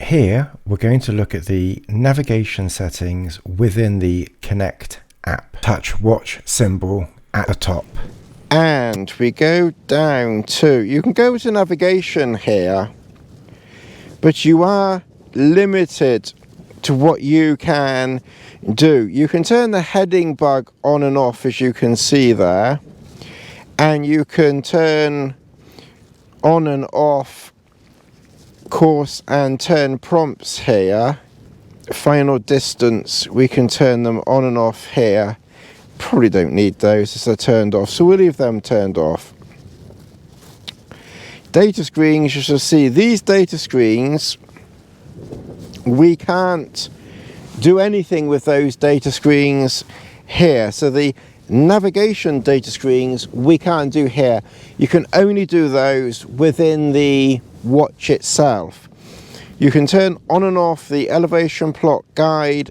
Here we're going to look at the navigation settings within the Connect app. Touch watch symbol at the top. And we go down to, you can go to navigation here, but you are limited to what you can do. You can turn the heading bug on and off, as you can see there, and you can turn on and off course and turn prompts here. Final distance, we can turn them on and off here. Probably don't need those as they're turned off, so we'll leave them turned off. Data screens, you shall see these data screens, we can't do anything with those data screens here. So the navigation data screens we can't do here. You can only do those within the watch itself. You can turn on and off the elevation plot guide,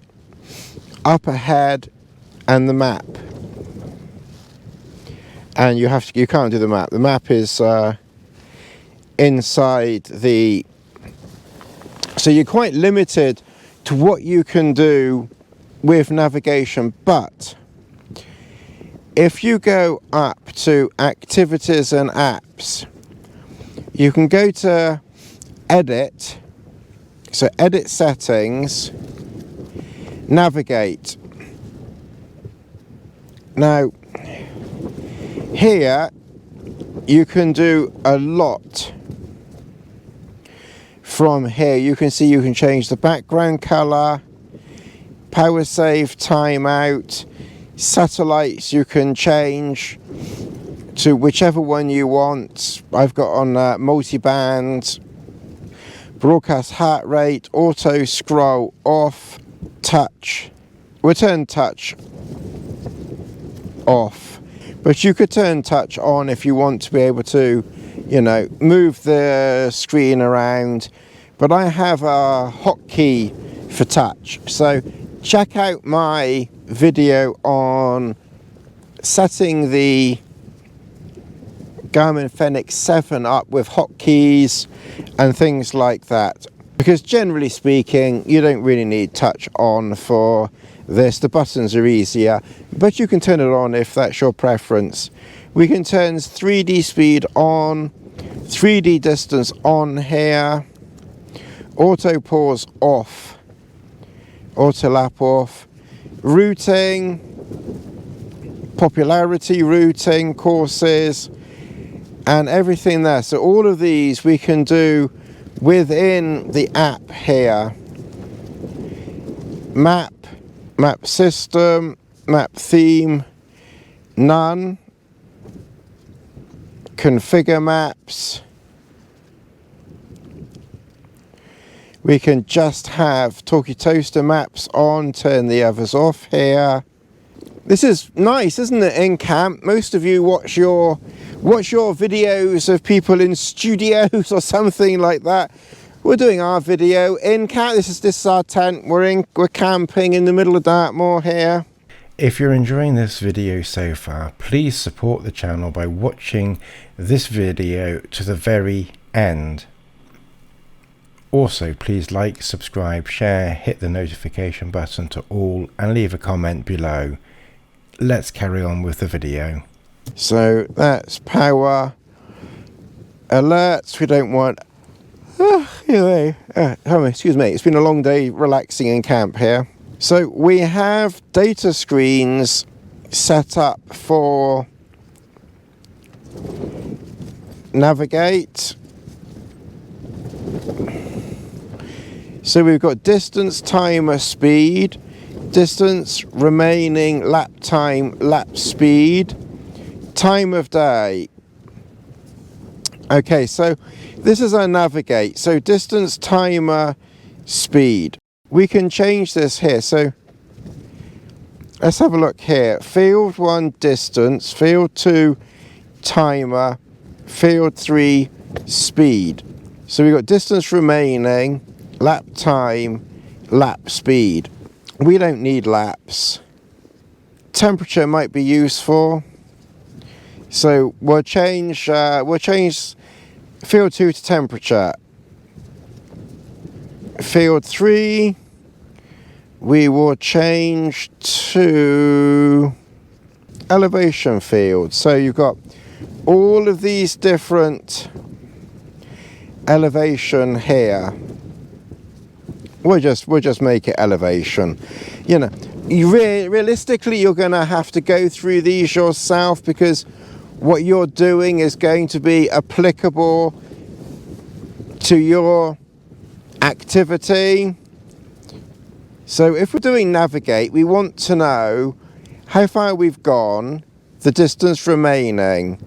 up ahead, and the map. And you can't do the map. The map is inside the, so you're quite limited to what you can do with navigation. But if you go up to activities and apps, you can go to edit, so edit settings, navigate. Now here you can do a lot from here. You can see you can change the background color, power save, timeout, satellites you can change to whichever one you want. I've got on multi-band, broadcast heart rate, auto scroll off, touch. We'll turn touch off, but you could turn touch on if you want to be able to, you know, move the screen around. But I have a hotkey for touch, so check out my video on setting the Garmin Fenix 7 up with hotkeys and things like that, because generally speaking you don't really need touch on for this. The buttons are easier, but you can turn it on if that's your preference. We can turn 3D speed on, 3D distance on here, auto pause off, auto lap off, routing, popularity routing, courses, and everything there. So all of these we can do within the app here. Map, map system, map theme, none, configure maps. We can just have Talkie Toaster maps on, turn the others off here. This is nice, isn't it, in camp? Most of you watch your videos of people in studios or something like that. We're doing our video in camp. This is our tent. We're camping in the middle of Dartmoor here. If you're enjoying this video so far, please support the channel by watching this video to the very end. Also, please like, subscribe, share, hit the notification button to all, and leave a comment below. Let's carry on with the video. So that's power, alerts. We don't want, excuse me, it's been a long day relaxing in camp here. So we have data screens set up for navigate. So we've got distance, timer, speed, distance, remaining, lap time, lap speed, time of day. Okay, so this is our navigate. So distance, timer, speed. We can change this here. So let's have a look here. Field 1 distance, field 2 timer, field 3 speed. So we've got distance remaining, lap time, lap speed. We don't need laps. Temperature might be useful. So we'll change field 2 to temperature. field 3 we will change to elevation field. So you've got all of these different elevation here. We'll just make it elevation. You know, realistically you're going to have to go through these yourself, because what you're doing is going to be applicable to your activity. So if we're doing navigate, we want to know how far we've gone, the distance remaining.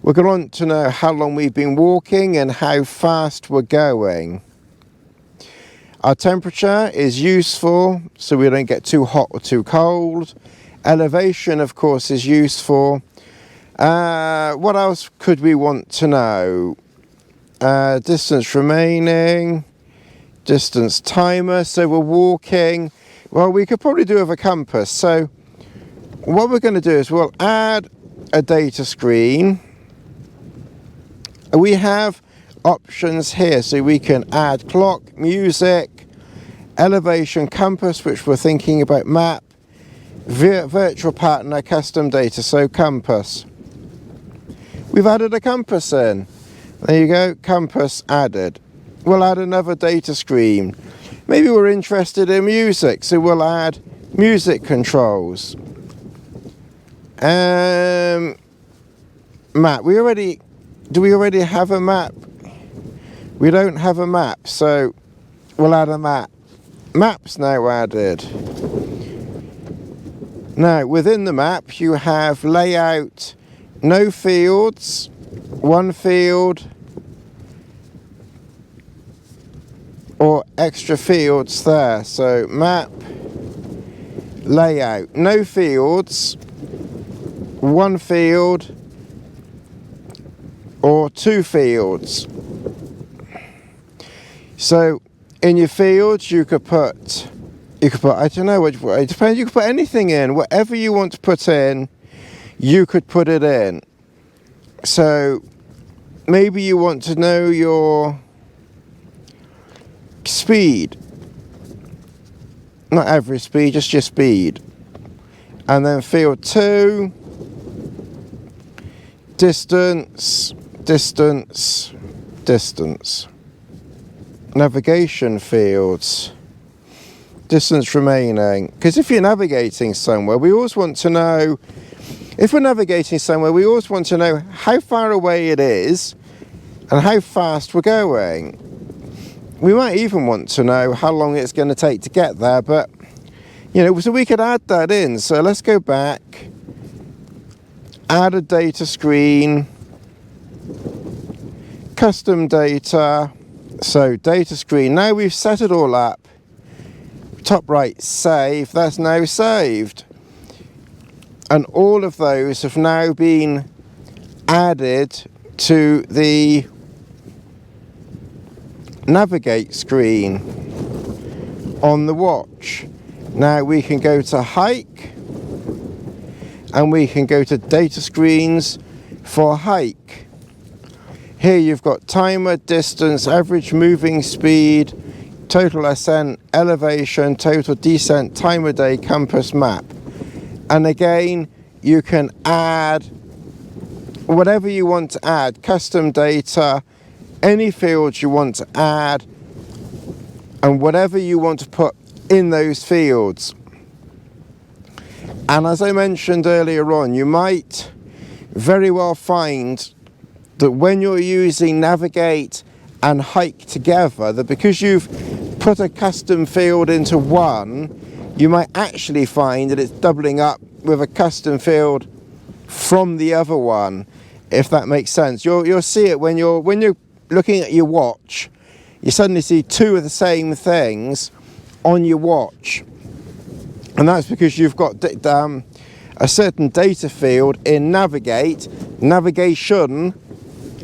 We're going to want to know how long we've been walking and how fast we're going. Our temperature is useful, so we don't get too hot or too cold. Elevation, of course, is useful. What else could we want to know? Distance remaining, distance timer. So we're walking. Well, we could probably do with a compass. So what we're going to do is we'll add a data screen. We have options here, so we can add clock, music, elevation, compass, which we're thinking about, map, virtual partner, custom data. So compass. We've added a compass in. There you go, compass added. We'll add another data screen. Maybe we're interested in music, so we'll add music controls. Map. Do we already have a map? We don't have a map, so we'll add a map. Maps now added. Now within the map you have layout, no fields, one field, or extra fields there. So map, layout, no fields, one field, or two fields. So in your fields you could put, I don't know, it depends, you could put anything in. Whatever you want to put in, you could put it in. So maybe you want to know your speed, not average speed, just your speed. And then field 2, distance, distance, distance. Navigation fields, distance remaining. Because if you're navigating somewhere, we always want to know, if we're navigating somewhere, we always want to know how far away it is and how fast we're going. We might even want to know how long it's going to take to get there, but you know, so we could add that in. So let's go back, add a data screen, custom data. So data screen, now we've set it all up. Top right, save, that's now saved. And all of those have now been added to the navigate screen on the watch. Now we can go to hike, and we can go to data screens for hike. Here you've got timer, distance, average moving speed, total ascent, elevation, total descent, timer day, compass, map. And again, you can add whatever you want to add, custom data, any fields you want to add, and whatever you want to put in those fields. And as I mentioned earlier on, you might very well find that when you're using navigate and hike together, that because you've put a custom field into one, you might actually find that it's doubling up with a custom field from the other one, if that makes sense. You'll see it when you're looking at your watch. You suddenly see two of the same things on your watch, and that's because you've got a certain data field in navigate, navigation,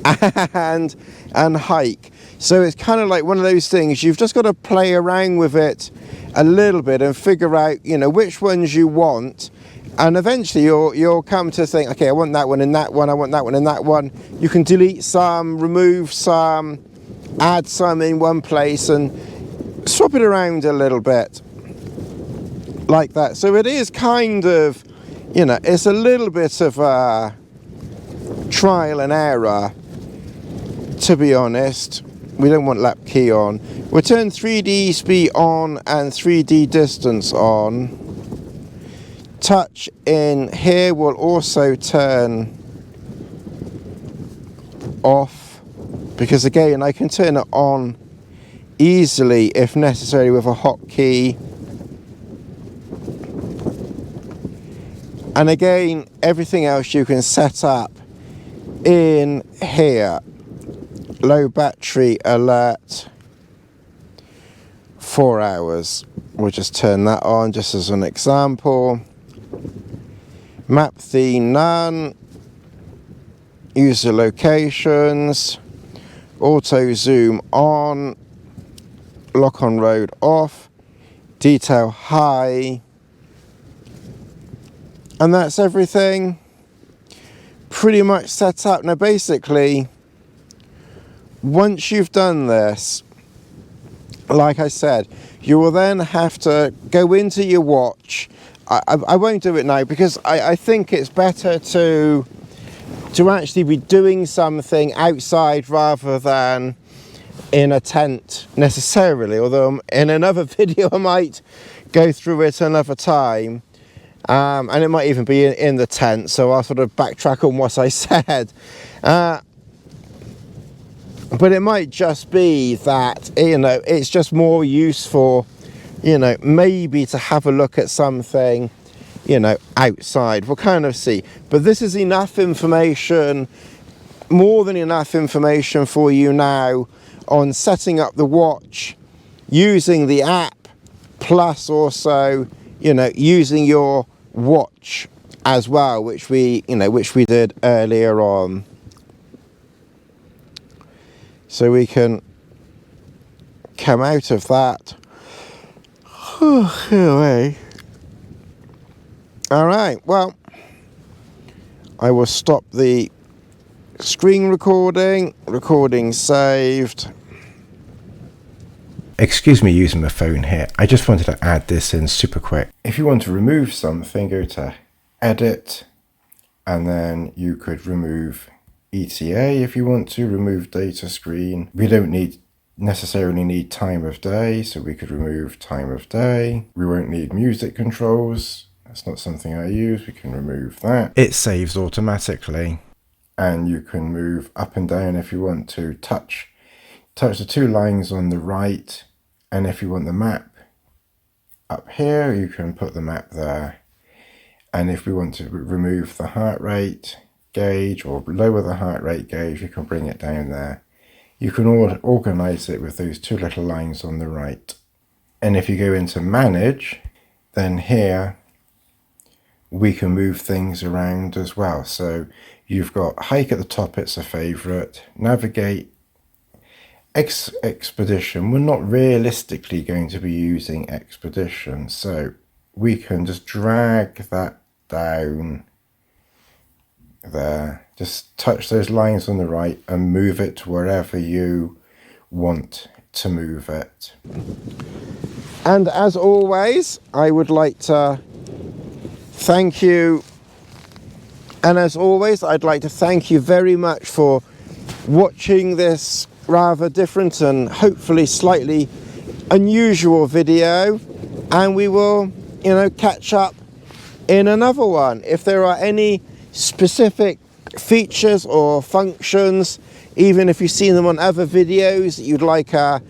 and hike. So it's kind of like one of those things, you've just got to play around with it a little bit and figure out, you know, which ones you want, and eventually you'll come to think, okay, I want that one in that one, I want that one in that one. You can delete some, remove some, add some in one place, and swap it around a little bit like that. So it is kind of, you know, it's a little bit of a trial and error, to be honest. We don't want lap key on. We'll turn 3D speed on and 3D distance on. Touch in here will also turn off, because again I can turn it on easily if necessary with a hotkey. And again, everything else you can set up in here. Low battery alert, 4 hours. We'll just turn that on just as an example. Map theme none. User locations. Auto zoom on. Lock on road off. Detail high. And that's everything pretty much set up. Now basically, once you've done this, like I said, you will then have to go into your watch. I won't do it now because I think it's better to actually be doing something outside rather than in a tent necessarily, although in another video I might go through it another time. And it might even be in the tent, so I'll sort of backtrack on what I said. But it might just be that, you know, it's just more useful, you know, maybe to have a look at something, you know, outside. We'll kind of see. But this is enough information, more than enough information for you now on setting up the watch, using the app, plus also, you know, using your watch as well, which we did earlier on. So we can come out of that. Anyway. All right, well, I will stop the screen recording saved. Excuse me using my phone here, I just wanted to add this in super quick. If you want to remove something, go to edit, and then you could remove ETA if you want to, remove data screen. We don't necessarily need time of day, so we could remove time of day. We won't need music controls, that's not something I use, we can remove that. It saves automatically, and you can move up and down if you want to. Touch the two lines on the right, and if you want the map up here, you can put the map there. And if we want to remove the heart rate gauge or lower the heart rate gauge, you can bring it down there. You can organize it with those two little lines on the right. And if you go into manage, then here we can move things around as well. So you've got hike at the top, it's a favorite, navigate, expedition. We're not realistically going to be using expedition, so we can just drag that down there, just touch those lines on the right and move it to wherever you want to move it. And as always, I would like to thank you, and as always I'd like to thank you very much for watching this rather different and hopefully slightly unusual video, and we will, you know, catch up in another one. If there are any specific features or functions, even if you've seen them on other videos, that you'd like a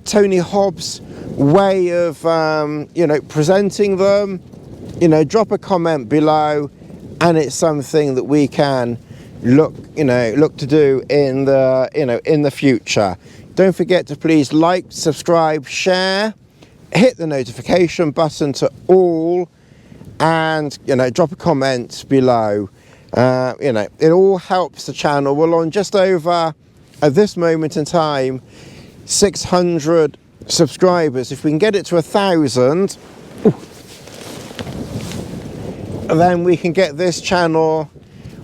Tony Hobbs way of you know, presenting them, you know, drop a comment below, and it's something that we can look to do in the, you know, in the future. Don't forget to please like, subscribe, share, hit the notification button to all, and, you know, drop a comment below. You know, it all helps the channel. We're on just over, at this moment in time, 600 subscribers. If we can get it to 1,000, then we can get this channel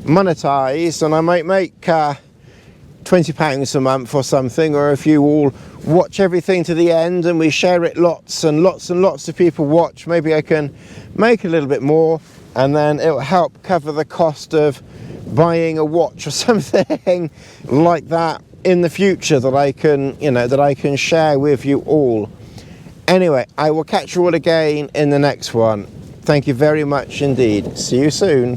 monetized, and I might make £20 a month or something, or if you all watch everything to the end and we share it lots and lots and lots of people watch, maybe I can make a little bit more, and then it'll help cover the cost of buying a watch or something like that in the future that I can, you know, that I can share with you all. Anyway, I will catch you all again in the next one. Thank you very much indeed. See you soon.